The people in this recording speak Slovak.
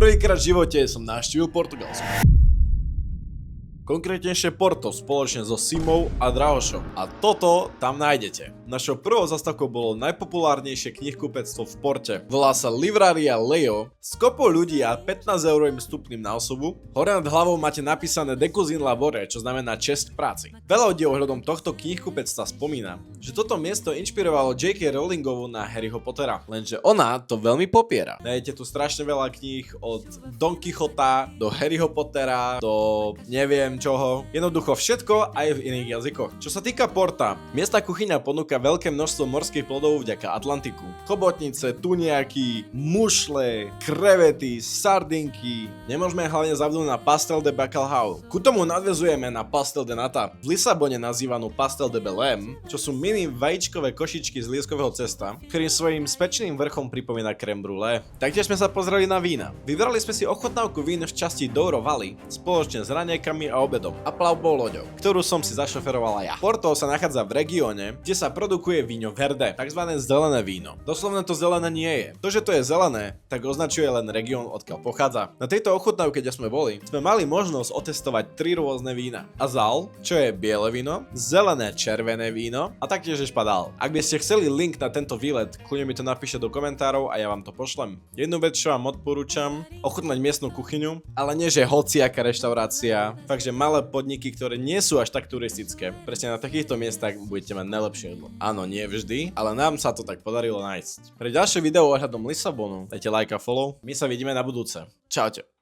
Prvýkrát v živote som navštívil Portugalsko. Konkrétnejšie Porto spoločne so Simou a Drahošom. A toto tam nájdete. Našou prvou zastavkou bolo najpopulárnejšie knihkupectvo v Porte. Volá sa Livraria Leo, s kopou ľudí a 15 eurovým vstupným na osobu. Hore nad hlavou máte napísané Decus in labore, čo znamená česť práci. Veľa ľudí ohľadom tohto knihkupectva spomína, že toto miesto inšpirovalo J.K. Rowlingovú na Harryho Pottera, lenže ona to veľmi popiera. Nájdete tu strašne veľa kníh od Don Quixota do Harryho Pottera, do neviem čoho. Jednoducho všetko aj v iných jazykoch. Čo sa týka Porta, miestna kuchyňa ponúka veľké množstvo morských plodov vďaka Atlantiku. Chobotnice, tuniaky, mušle, krevety, sardinky. Nemôžeme hlavne zabudnúť na pastel de bacalhau. Ku tomu nadväzujeme na pastel de nata, v Lisabone nazývanú pastel de Belém, čo sú mini vajíčkové košičky z lieskového cesta, ktorým svojím spečným vrchom pripomína crème brûlée. Taktiež sme sa pozreli na vína. Vybrali sme si ochutnávku vín v časti Douro Valley spoločne s raňajkami a obedom a plavbou loďou, ktorú som si zašoferovala ja. Porto sa nachádza v regióne, kde sa produkuje víno verde, takzvané zelené víno. Doslovne to zelené nie je. To, že to je zelené, tak označuje len región, odkiaľ pochádza. Na tejto ochutnávke, kde sme boli, sme mali možnosť otestovať 3 rôzne vína. Azal, čo je biele víno, zelené červené víno a taktiež špadál. Ak by ste chceli link na tento výlet, kľudne mi to napíšte do komentárov a ja vám to pošlem. Jednu vec, čo vám odporúčam, ochutnať miestnu kuchyňu, ale nie že hociaká reštaurácia, fakt že malé podniky, ktoré nie sú až tak turistické. Presne na takýchto miestach budete mať najlepšie jedlo. Áno, nie vždy, ale nám sa to tak podarilo nájsť. Pre ďalšie video ohľadom Lisabonu dajte like a follow. My sa vidíme na budúce. Čaute.